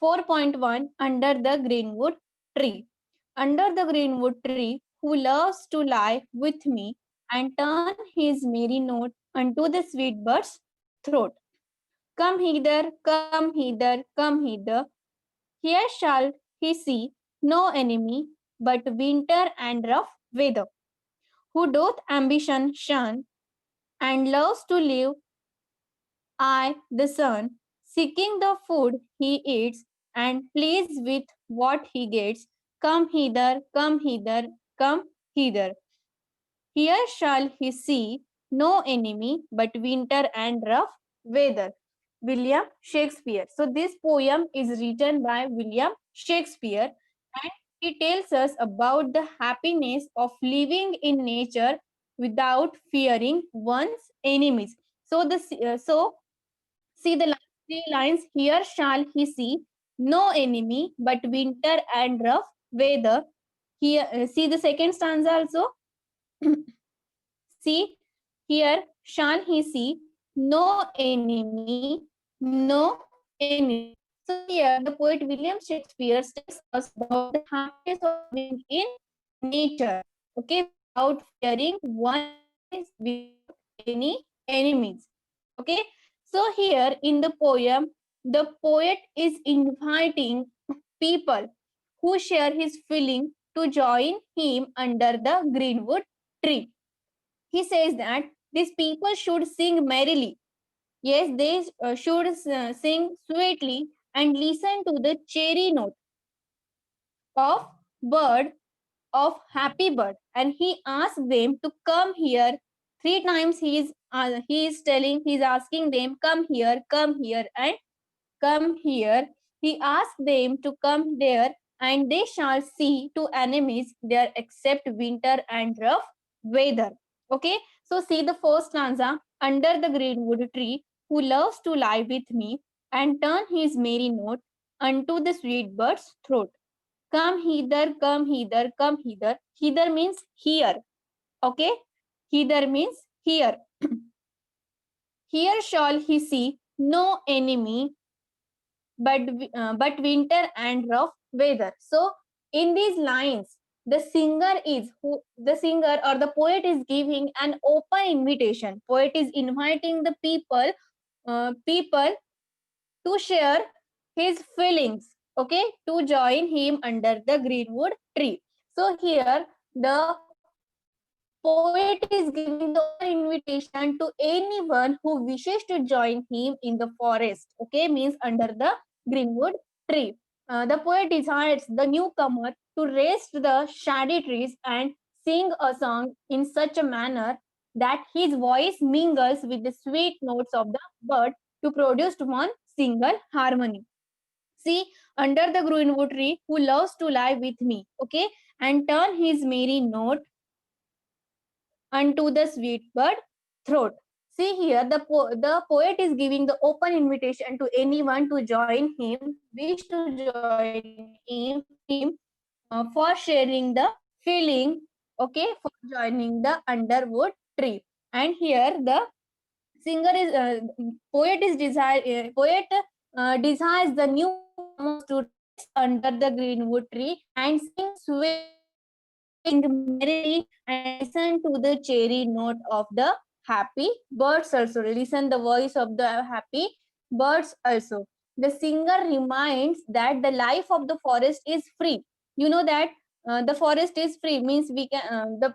4.1 Under the Greenwood Tree. Under the greenwood tree, who loves to lie with me and turn his merry note unto the sweet bird's throat. Come hither, come hither, come hither. Here shall he see no enemy but winter and rough weather, who doth ambition shun and loves to live I, the sun, seeking the food he eats and pleased with what he gets. Come hither, come hither, come hither. Here shall he see no enemy but winter and rough weather. William Shakespeare. So this poem is written by William Shakespeare, and he tells us about the happiness of living in nature without fearing one's enemies. So see the three lines. Here shall he see no enemy but winter and rough weather. Here, see the second stanza also. See, here shall he see no enemy, no enemy. So here the poet William Shakespeare tells us about the happiness of living in nature, okay, without fearing one without any enemies. Okay, so here in the poem, the poet is inviting people who share his feeling to join him under the greenwood tree. He says that these people should sing merrily. Yes, they should sing sweetly and listen to the cherry note of bird of happy bird. And he asks them to come here. Three times he is telling, he's asking them, come here, and come here. He asks them to come there, and they shall see two enemies there except winter and rough weather. Okay, so see the first stanza. Under the greenwood tree, who loves to lie with me and turn his merry note unto the sweet bird's throat. Come hither, come hither, come hither. Hither means here. Okay, hither means here. Here shall he see no enemy but winter and rough weather. So in these lines, the singer or the poet is giving an open invitation. Poet is inviting the people to share his feelings, okay, to join him under the greenwood tree. So here the poet is giving the open invitation to anyone who wishes to join him in the forest, okay, means under the greenwood tree. The poet desires the newcomer to rest the shady trees and sing a song in such a manner that his voice mingles with the sweet notes of the bird to produce one single harmony. See, under the greenwood tree, who loves to lie with me, okay, and turn his merry note unto the sweet bird throat. See here, the poet is giving the open invitation to anyone to join him, wish to join him for sharing the feeling, okay, for joining the underwood tree. And here the singer is desires the newcomers to rest under the greenwood tree and sing merrily and listen to the cherry note of the happy birds also. Listen the voice of the happy birds also. The singer reminds that the life of the forest is free. You know that the forest is free means we can the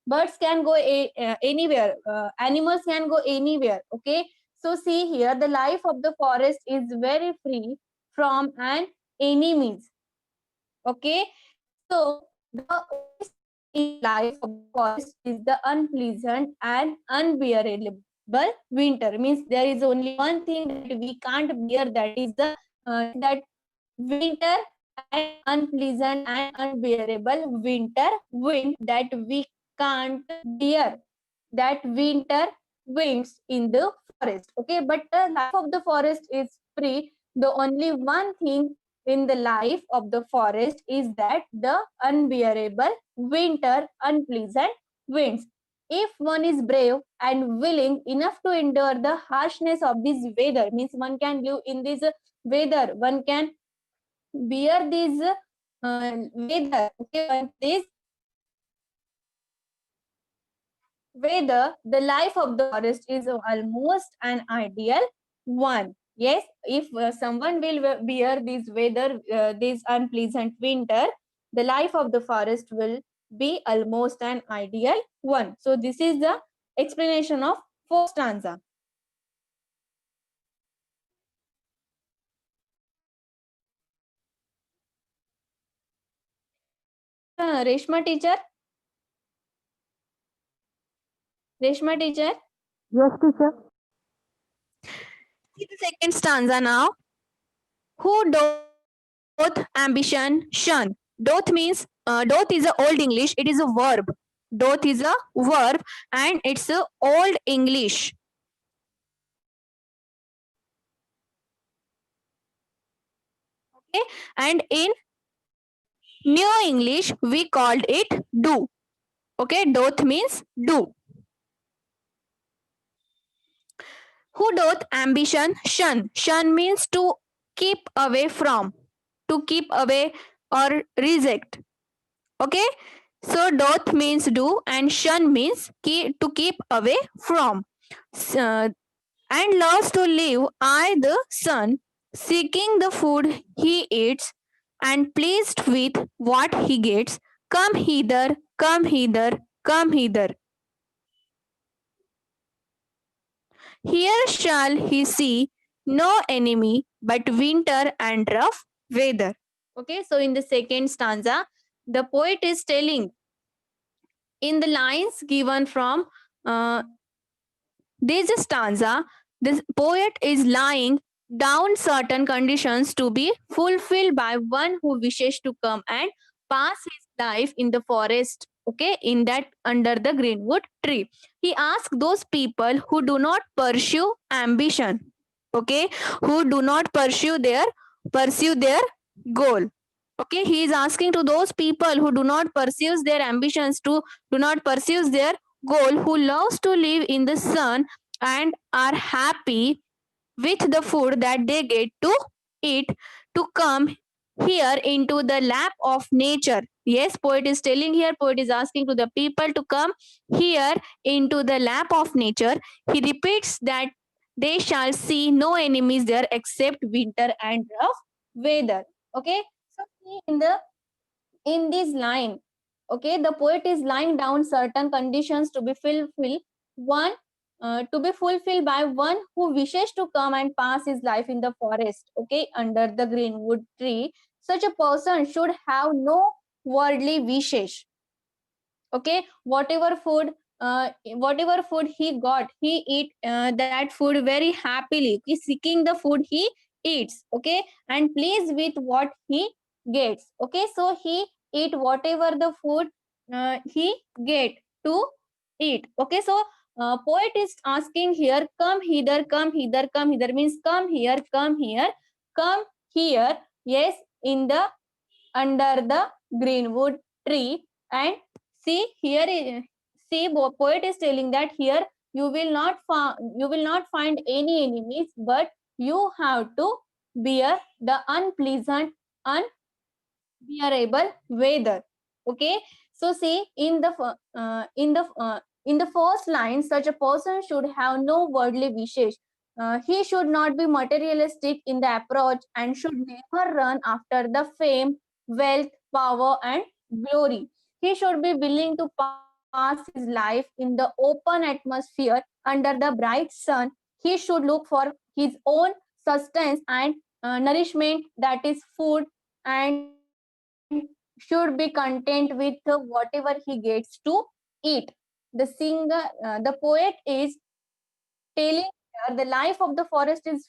birds can go anywhere, animals can go anywhere. Okay, so see here the life of the forest is very free from an enemies. Okay, so the life of the forest is the unpleasant and unbearable winter. Means there is only one thing that we can't bear, that is the that winter and unpleasant and unbearable winter wind that we can't bear. That winter winds in the forest. Okay, but the life of the forest is free. The only one thing in the life of the forest is that the unbearable winter unpleasant winds. If one is brave and willing enough to endure the harshness of this weather, means one can live in this weather. One can bear this weather. Okay, this weather, the life of the forest is almost an ideal one. Yes, if someone will bear this weather, this unpleasant winter, the life of the forest will be almost an ideal one. So this is the explanation of fourth stanza. Reshma teacher? Reshma teacher? Yes, teacher. See the second stanza now. Who doth ambition shun? Doth means, doth is a old English, it is a verb. Doth is a verb and it's a old English. Okay, and in new English we called it do. Okay, doth means do. Who doth ambition shun? Shun means to keep away from, to keep away or reject. Okay, so doth means do and shun means to keep away from. And loves to live I the sun, seeking the food he eats, and pleased with what he gets. Come hither, come hither, come hither. Here shall he see no enemy but winter and rough weather. Okay, so in the second stanza, the poet is telling in the lines given from this stanza, the poet is laying down certain conditions to be fulfilled by one who wishes to come and pass his life in the forest, okay, in that under the greenwood tree. He asks those people who do not pursue ambition, okay, who do not pursue their goal. Okay, he is asking to those people who do not pursue their ambitions, to do not pursue their goal, who loves to live in the sun and are happy with the food that they get to eat, to come here into the lap of nature. Yes, poet is telling here, poet is asking to the people to come here into the lap of nature. He repeats that they shall see no enemies there except winter and rough weather. Okay, so in the in this line, okay, the poet is laying down certain conditions to be fulfilled. One, to be fulfilled by one who wishes to come and pass his life in the forest, okay, under the greenwood tree. Such a person should have no worldly wishes. Okay, whatever food he got, he eat that food very happily. He seeking the food he eats, okay, and pleased with what he gets. Okay, so he eat whatever the food he get to eat. Okay, so poet is asking here, come hither, come hither, come hither means come here, come here, come here. Yes, in the under the greenwood tree. And see here, see, poet is telling that here you will not find any enemies, but you have to bear the unpleasant, unbearable weather. Okay, so see in the first line, such a person should have no worldly wishes. He should not be materialistic in the approach and should never run after the fame, wealth, power, and glory. He should be willing to pass his life in the open atmosphere under the bright sun. He should look for his own sustenance and nourishment, that is food, and should be content with whatever he gets to eat. The poet is telling here the life of the forest is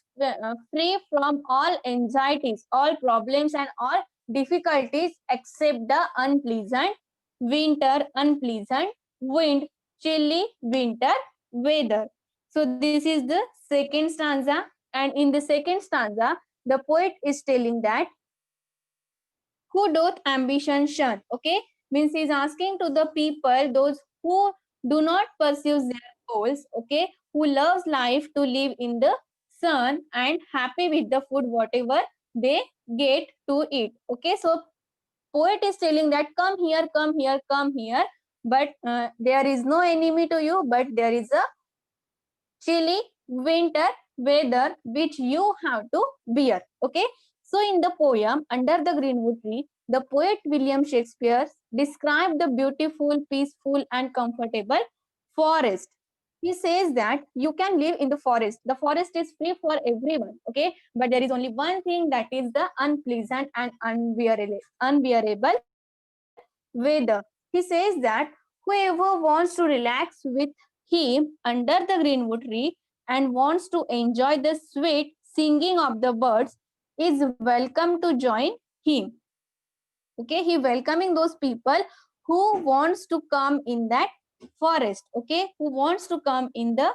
free from all anxieties, all problems, and all difficulties except the unpleasant winter, unpleasant wind, chilly winter weather. So this is the second stanza, and in the second stanza, the poet is telling that who doth ambition shun. Okay, means he's asking to the people, those who do not pursue their goals, okay, who loves life to live in the sun and happy with the food whatever they get to eat. Okay, so poet is telling that come here, come here, come here, but there is no enemy to you, but there is a chilly winter weather which you have to bear. Okay, so in the poem Under the Greenwood Tree, the poet William Shakespeare described the beautiful, peaceful and comfortable forest. He says that you can live in the forest. The forest is free for everyone. Okay, but there is only one thing, that is the unpleasant and unbearable weather. He says that whoever wants to relax with him under the greenwood tree and wants to enjoy the sweet singing of the birds is welcome to join him. Okay, he welcoming those people who wants to come in that forest. Okay, who wants to come in the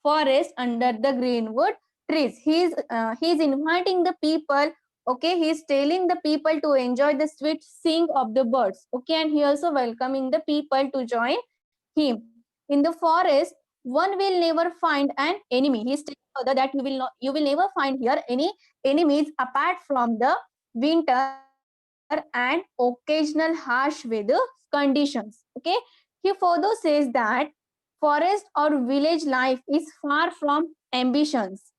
forest under the greenwood trees. He's inviting the people. Okay, he's telling the people to enjoy the sweet sing of the birds. Okay, and he also welcoming the people to join him. In the forest, one will never find an enemy. He's telling further that you will never find here any enemies apart from the winter and occasional harsh weather conditions. Okay, he further says that forest or village life is far from ambitions,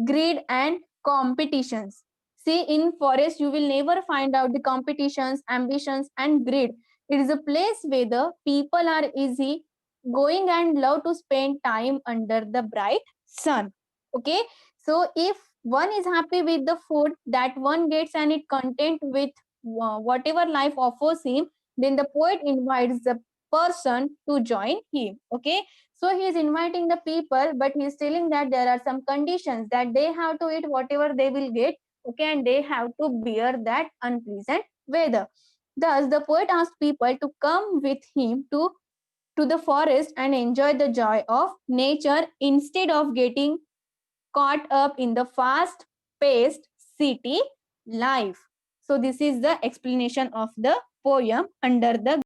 greed and competitions. See, in forest you will never find out the competitions, ambitions and greed. It is a place where the people are easy going and love to spend time under the bright sun. Okay, so if one is happy with the food that one gets and it content with whatever life offers him, then the poet invites the person to join him. Okay, so he is inviting the people, but he is telling that there are some conditions, that they have to eat whatever they will get. Okay, and they have to bear that unpleasant weather. Thus the poet asks people to come with him to the forest and enjoy the joy of nature instead of getting caught up in the fast paced city life. So this is the explanation of the poem Under the